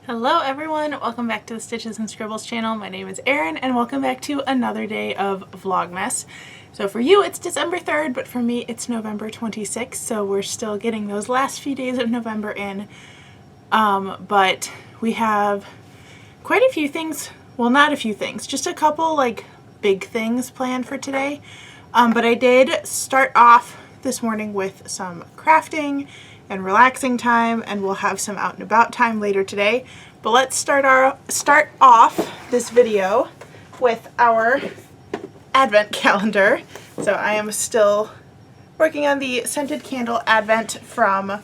Hello everyone, welcome back to the Stitches and Scribbles channel. My name is Erin and welcome back to another day of Vlogmas. So for you it's December 3rd, but for me it's November 26th, so we're still getting those last few days of November in. But we have quite a few things, well not a few things, just a couple like big things planned for today. But I did start off this morning with some crafting and relaxing time, and we'll have some out and about time later today. But let's start off this video with our advent calendar. So I am still working on the scented candle advent from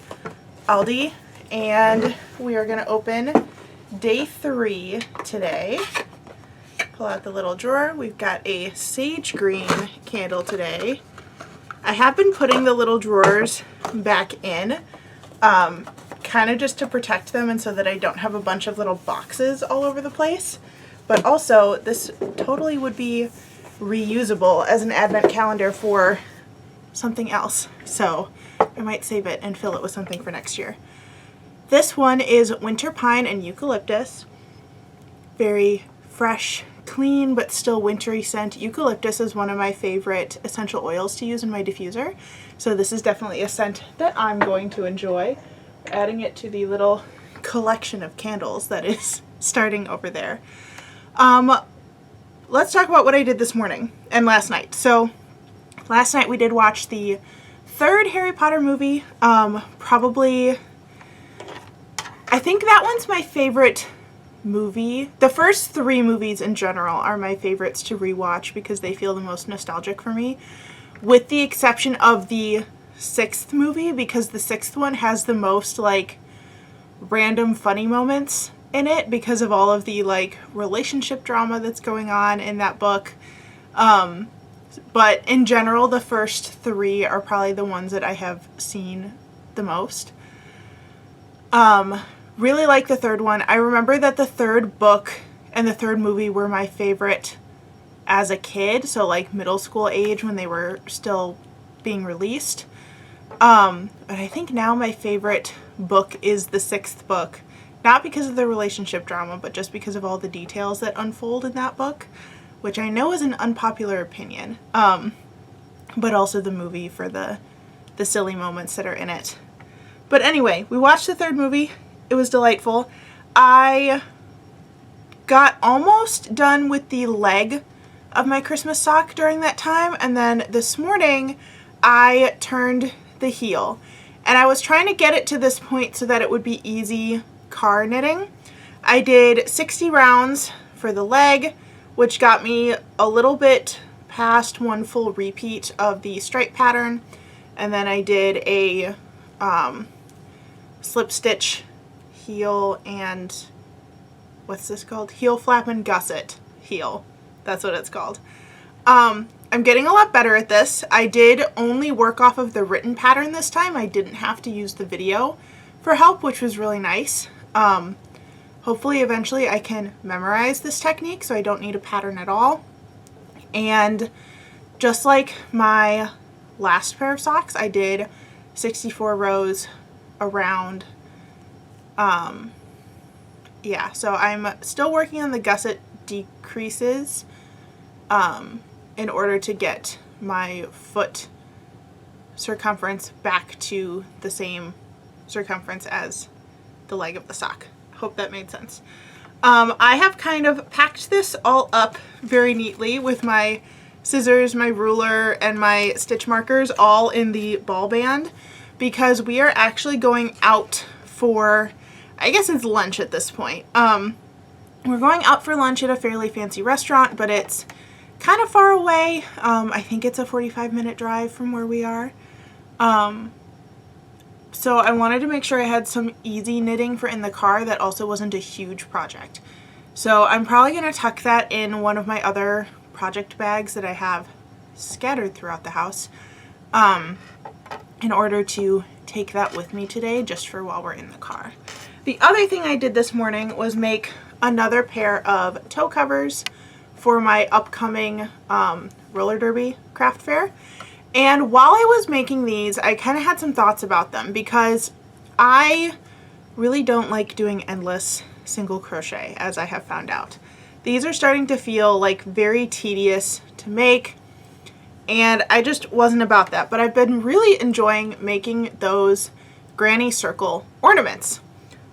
Aldi, and we are going to open day 3 today. Pull out the little drawer. We've got a sage green candle today. I have been putting the little drawers back in, kind of just to protect them and so that I don't have a bunch of little boxes all over the place. But also, this totally would be reusable as an advent calendar for something else. So I might save it and fill it with something for next year. This one is winter pine and eucalyptus. Very fresh, clean, but still wintry scent. Eucalyptus is one of my favorite essential oils to use in my diffuser, so this is definitely a scent that I'm going to enjoy. Adding it to the little collection of candles that is starting over there. Let's talk about what I did this morning and last night. So last night we did watch the 3rd Harry Potter movie. Probably, I think that one's my favorite movie. The first 3 movies in general are my favorites to rewatch because they feel the most nostalgic for me, with the exception of the 6th movie, because the 6th one has the most like random funny moments in it because of all of the like relationship drama that's going on in that book. But in general, the first 3 are probably the ones that I have seen the most. Really like the 3rd one. I remember that the 3rd book and the 3rd movie were my favorite as a kid, so like middle school age when they were still being released. But I think now my favorite book is the 6th book, not because of the relationship drama, but just because of all the details that unfold in that book, which I know is an unpopular opinion, but also the movie for the silly moments that are in it. But anyway, we watched the 3rd movie. It was delightful. I got almost done with the leg of my Christmas sock during that time, and then this morning I turned the heel. And I was trying to get it to this point so that it would be easy car knitting. I did 60 rounds for the leg, which got me a little bit past 1 full repeat of the stripe pattern, and then I did a slip stitch heel and what's this called? Heel flap and gusset heel. That's what it's called. I'm getting a lot better at this. I did only work off of the written pattern this time. I didn't have to use the video for help, which was really nice. Hopefully eventually I can memorize this technique so I don't need a pattern at all. And just like my last pair of socks, I did 64 rows around. Yeah, so I'm still working on the gusset decreases in order to get my foot circumference back to the same circumference as the leg of the sock. Hope that made sense. I have kind of packed this all up very neatly with my scissors, my ruler, and my stitch markers all in the ball band because we are actually going out for, I guess it's lunch at this point. We're going out for lunch at a fairly fancy restaurant, but it's kind of far away. I think it's a 45-minute drive from where we are. So I wanted to make sure I had some easy knitting for in the car that also wasn't a huge project. So I'm probably going to tuck that in one of my other project bags that I have scattered throughout the house in order to take that with me today just for while we're in the car. The other thing I did this morning was make another pair of toe covers for my upcoming roller derby craft fair. And while I was making these, I kind of had some thoughts about them because I really don't like doing endless single crochet, as I have found out. These are starting to feel like very tedious to make, and I just wasn't about that, but I've been really enjoying making those granny circle ornaments.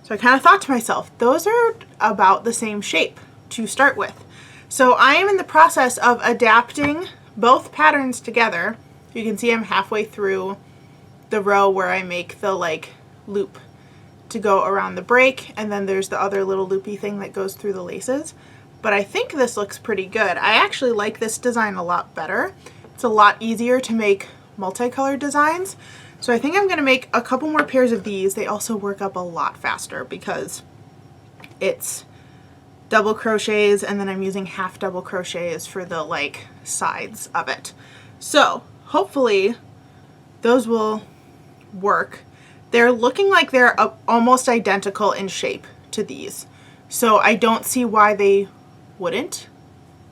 So I kind of thought to myself, those are about the same shape to start with. So I am in the process of adapting both patterns together. You can see I'm halfway through the row where I make the like loop to go around the break, and then there's the other little loopy thing that goes through the laces. But I think this looks pretty good. I actually like this design a lot better. It's a lot easier to make multicolored designs. So I think I'm gonna make a couple more pairs of these. They also work up a lot faster because it's double crochets, and then I'm using half double crochets for the like sides of it. So hopefully those will work. They're looking like they're almost identical in shape to these, so I don't see why they wouldn't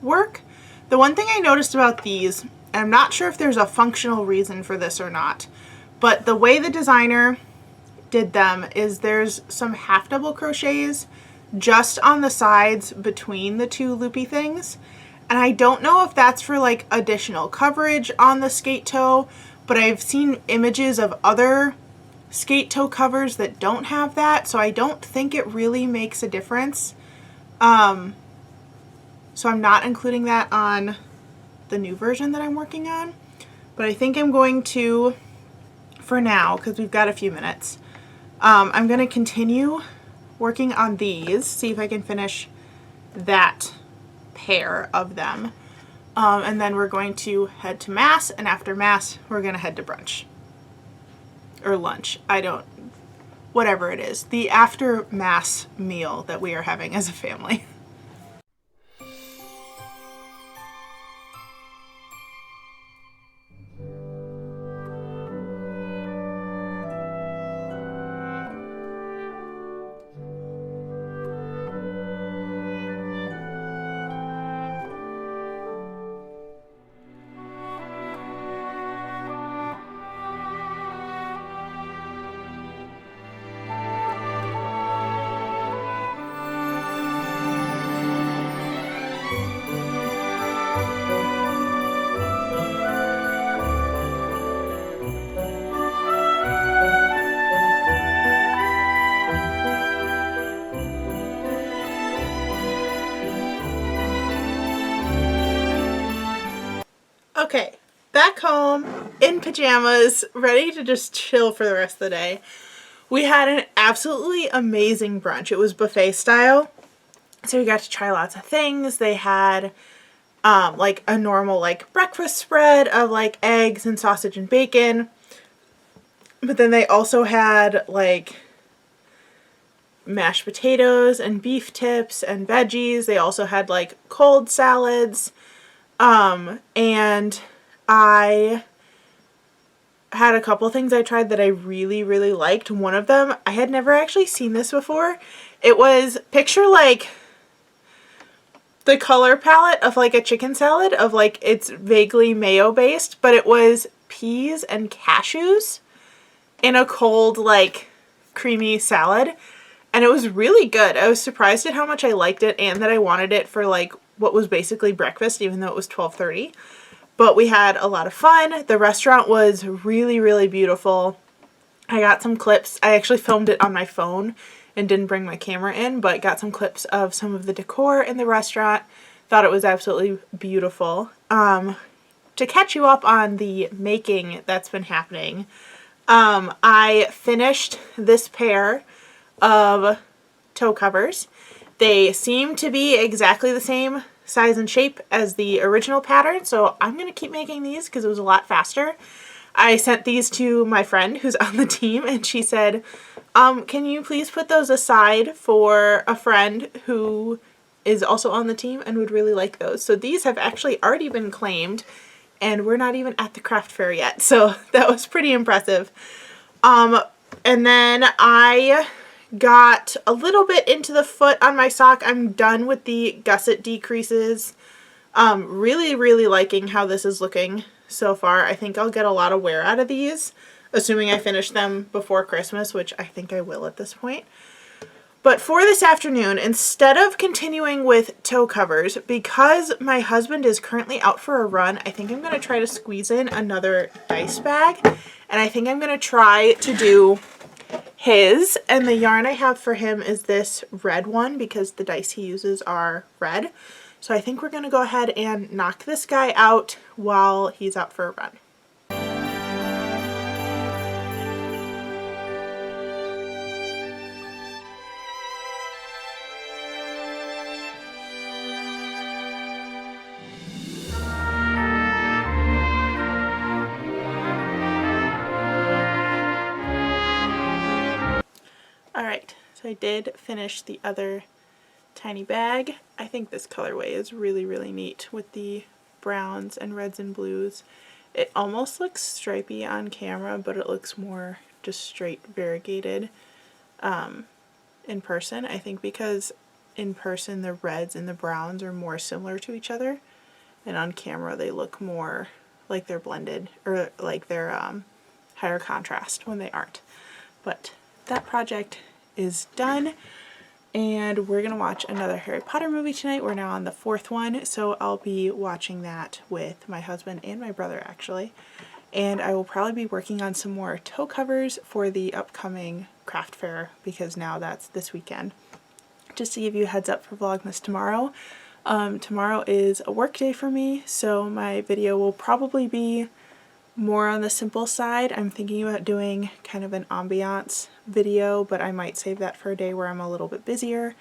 work. The one thing I noticed about these, and I'm not sure if there's a functional reason for this or not, but the way the designer did them is there's some half double crochets just on the sides between the two loopy things, and I don't know if that's for like additional coverage on the skate toe, but I've seen images of other skate toe covers that don't have that, so I don't think it really makes a difference. So I'm not including that on the new version that I'm working on, but I think I'm going to, for now, because we've got a few minutes, I'm going to continue working on these, see if I can finish that pair of them, and then we're going to head to Mass, and after Mass we're going to head to brunch or lunch. Whatever it is, the after Mass meal that we are having as a family. Okay, back home in pajamas, ready to just chill for the rest of the day. We had an absolutely amazing brunch. It was buffet style, so we got to try lots of things. They had like a normal like breakfast spread of like eggs and sausage and bacon, but then they also had like mashed potatoes and beef tips and veggies. They also had like cold salads. And I had a couple things I tried that I really, really liked. One of them, I had never actually seen this before. It was, picture like the color palette of like a chicken salad, of like it's vaguely mayo based, but it was peas and cashews in a cold like creamy salad, and it was really good. I was surprised at how much I liked it and that I wanted it for like what was basically breakfast, even though it was 12:30. But we had a lot of fun. The restaurant was really, really beautiful. I got some clips. I actually filmed it on my phone and didn't bring my camera in, but got some clips of some of the decor in the restaurant. Thought it was absolutely beautiful. To catch you up on the making that's been happening, I finished this pair of toe covers. They seem to be exactly the same size and shape as the original pattern, so I'm going to keep making these because it was a lot faster. I sent these to my friend who's on the team, and she said, can you please put those aside for a friend who is also on the team and would really like those. So these have actually already been claimed, and we're not even at the craft fair yet, so that was pretty impressive. And then I got a little bit into the foot on my sock. I'm done with the gusset decreases. Really, really liking how this is looking so far. I think I'll get a lot of wear out of these, assuming I finish them before Christmas, which I think I will at this point. But for this afternoon, instead of continuing with toe covers, because my husband is currently out for a run, I think I'm going to try to squeeze in another dice bag. And I think I'm going to try to do his. And the yarn I have for him is this red one because the dice he uses are red. So I think we're going to go ahead and knock this guy out while he's out for a run. Alright, so I did finish the other tiny bag. I think this colorway is really, really neat with the browns and reds and blues. It almost looks stripy on camera, but it looks more just straight variegated in person. I think because in person the reds and the browns are more similar to each other, and on camera they look more like they're blended, or like they're higher contrast when they aren't. But that project is done, and we're gonna watch another Harry Potter movie tonight. We're now on the 4th one, so I'll be watching that with my husband and my brother actually. And I will probably be working on some more toe covers for the upcoming craft fair, because now that's this weekend. Just to give you a heads up for Vlogmas tomorrow. Tomorrow is a work day for me, so my video will probably be more on the simple side. I'm thinking about doing kind of an ambiance video, but I might save that for a day where I'm a little bit busier,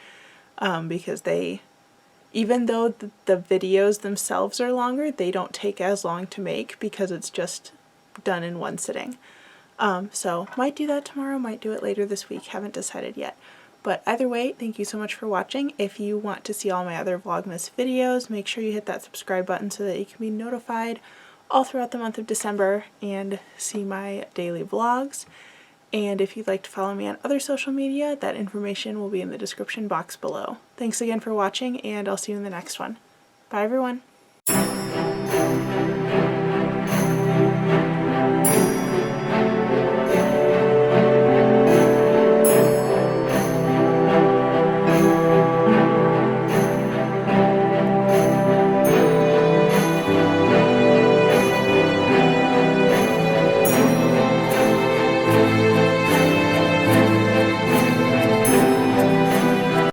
because even though the videos themselves are longer, they don't take as long to make because it's just done in one sitting. So might do that tomorrow, might do it later this week, haven't decided yet. But either way, thank you so much for watching. If you want to see all my other Vlogmas videos, make sure you hit that subscribe button so that you can be notified all throughout the month of December and see my daily vlogs. And if you'd like to follow me on other social media, that information will be in the description box below. Thanks again for watching, and I'll see you in the next one. Bye everyone!